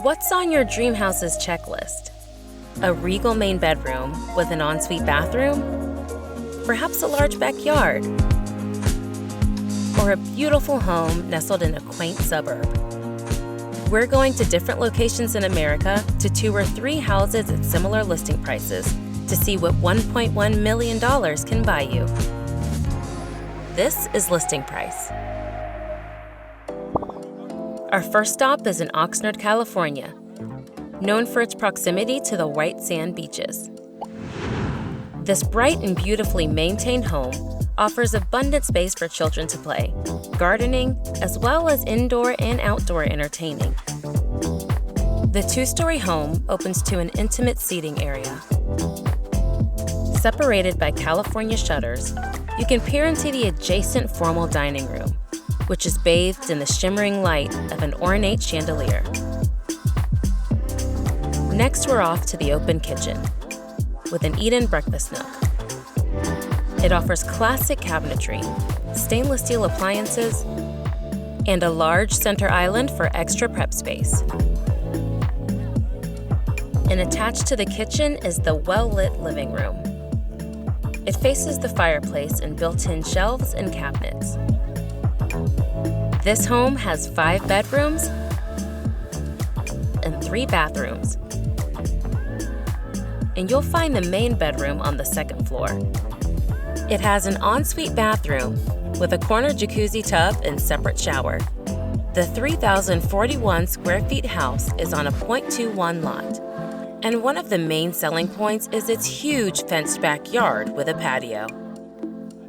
What's on your dream house's checklist? A regal main bedroom with an ensuite bathroom? Perhaps a large backyard? Or a beautiful home nestled in a quaint suburb? We're going to different locations in America to tour 3 houses at similar listing prices to see what $1.1 million can buy you. This is Listing Price. Our first stop is in Oxnard, California, known for its proximity to the white sand beaches. This bright and beautifully maintained home offers abundant space for children to play, gardening, as well as indoor and outdoor entertaining. The 2-story home opens to an intimate seating area. Separated by California shutters, you can peer into the adjacent formal dining room, which is bathed in the shimmering light of an ornate chandelier. Next, we're off to the open kitchen with an eat-in breakfast nook. It offers classic cabinetry, stainless steel appliances, and a large center island for extra prep space. And attached to the kitchen is the well-lit living room. It faces the fireplace and built-in shelves and cabinets. This home has 5 bedrooms and 3 bathrooms. And you'll find the main bedroom on the 2nd floor. It has an ensuite bathroom with a corner jacuzzi tub and separate shower. The 3,041 square feet house is on a .21 lot. And one of the main selling points is its huge fenced backyard with a patio.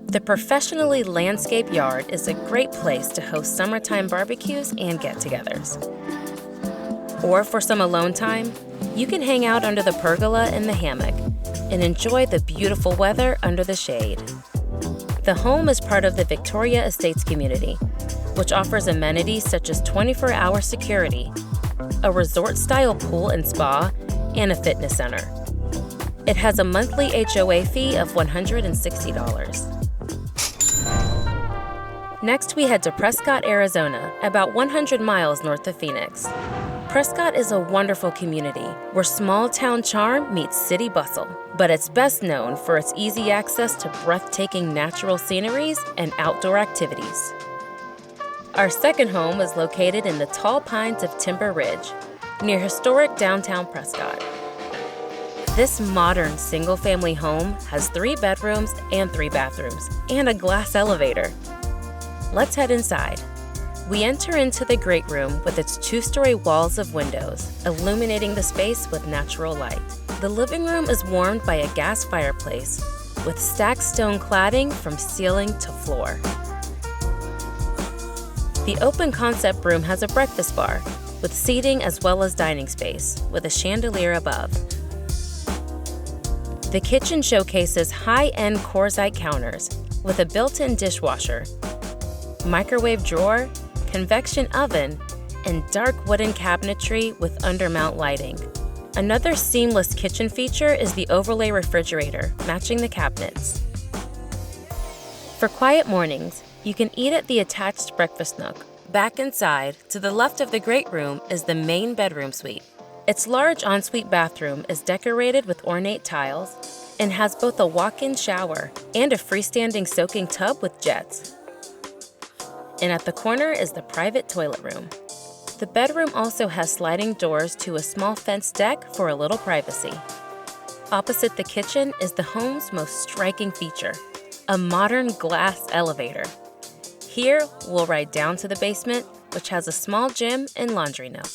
The professionally landscaped yard is a great place to host summertime barbecues and get-togethers. Or for some alone time, you can hang out under the pergola in the hammock and enjoy the beautiful weather under the shade. The home is part of the Victoria Estates community, which offers amenities such as 24-hour security, a resort-style pool and spa, and a fitness center. It has a monthly HOA fee of $160. Next, we head to Prescott, Arizona, about 100 miles north of Phoenix. Prescott is a wonderful community where small-town charm meets city bustle, but it's best known for its easy access to breathtaking natural sceneries and outdoor activities. Our second home is located in the tall pines of Timber Ridge, near historic downtown Prescott. This modern single-family home has 3 bedrooms and 3 bathrooms, and a glass elevator. Let's head inside. We enter into the great room with its 2-story walls of windows, illuminating the space with natural light. The living room is warmed by a gas fireplace with stacked stone cladding from ceiling to floor. The open concept room has a breakfast bar with seating as well as dining space with a chandelier above. The kitchen showcases high-end quartzite counters with a built-in dishwasher, microwave drawer, convection oven, and dark wooden cabinetry with undermount lighting. Another seamless kitchen feature is the overlay refrigerator, matching the cabinets. For quiet mornings, you can eat at the attached breakfast nook. Back inside, to the left of the great room, is the main bedroom suite. Its large ensuite bathroom is decorated with ornate tiles and has both a walk-in shower and a freestanding soaking tub with jets. And at the corner is the private toilet room. The bedroom also has sliding doors to a small fenced deck for a little privacy. Opposite the kitchen is the home's most striking feature, a modern glass elevator. Here, we'll ride down to the basement, which has a small gym and laundry nook.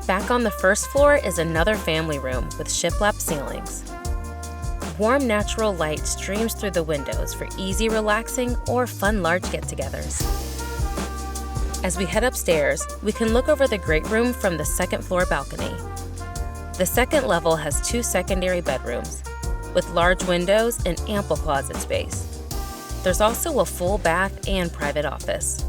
Back on the first floor is another family room with shiplap ceilings. Warm natural light streams through the windows for easy relaxing or fun large get-togethers. As we head upstairs, we can look over the great room from the 2nd floor balcony. The 2nd level has 2 secondary bedrooms, with large windows and ample closet space. There's also a full bath and private office.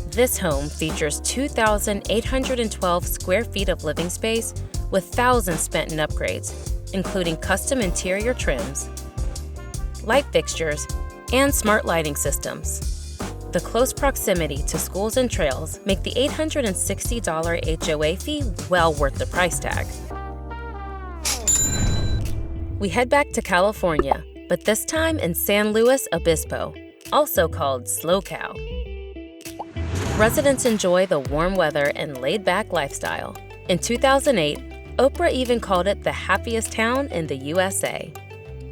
This home features 2,812 square feet of living space with thousands spent in upgrades, including custom interior trims, light fixtures, and smart lighting systems. The close proximity to schools and trails make the $860 HOA fee well worth the price tag. We head back to California, but this time in San Luis Obispo, also called SoCal. Residents enjoy the warm weather and laid-back lifestyle. In 2008, Oprah even called it the happiest town in the USA.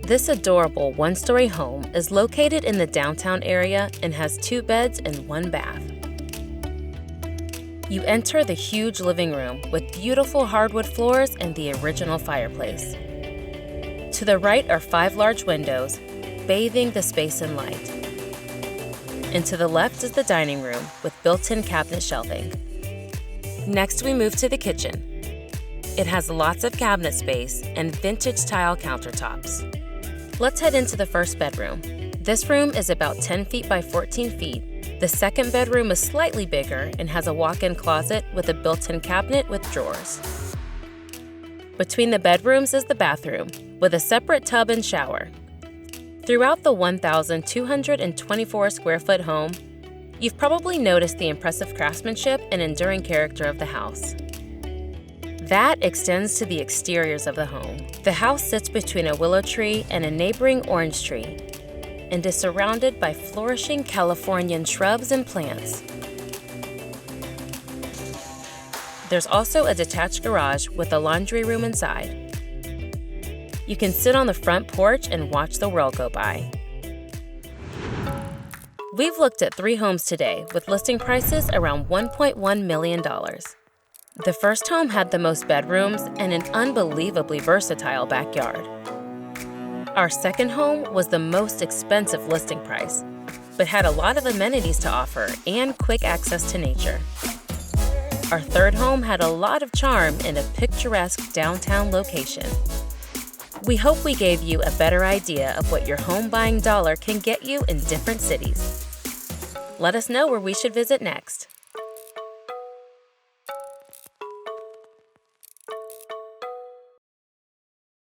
This adorable one-story home is located in the downtown area and has 2 beds and 1 bath. You enter the huge living room with beautiful hardwood floors and the original fireplace. To the right are 5 large windows, bathing the space in light. And to the left is the dining room with built-in cabinet shelving. Next, we move to the kitchen. It has lots of cabinet space and vintage tile countertops. Let's head into the first bedroom. This room is about 10 feet by 14 feet. The second bedroom is slightly bigger and has a walk-in closet with a built-in cabinet with drawers. Between the bedrooms is the bathroom, with a separate tub and shower. Throughout the 1,224 square foot home, you've probably noticed the impressive craftsmanship and enduring character of the house. That extends to the exteriors of the home. The house sits between a willow tree and a neighboring orange tree, and is surrounded by flourishing Californian shrubs and plants. There's also a detached garage with a laundry room inside. You can sit on the front porch and watch the world go by. We've looked at 3 homes today with listing prices around $1.1 million. The first home had the most bedrooms and an unbelievably versatile backyard. Our second home was the most expensive listing price, but had a lot of amenities to offer and quick access to nature. Our third home had a lot of charm in a picturesque downtown location. We hope we gave you a better idea of what your home buying dollar can get you in different cities. Let us know where we should visit next.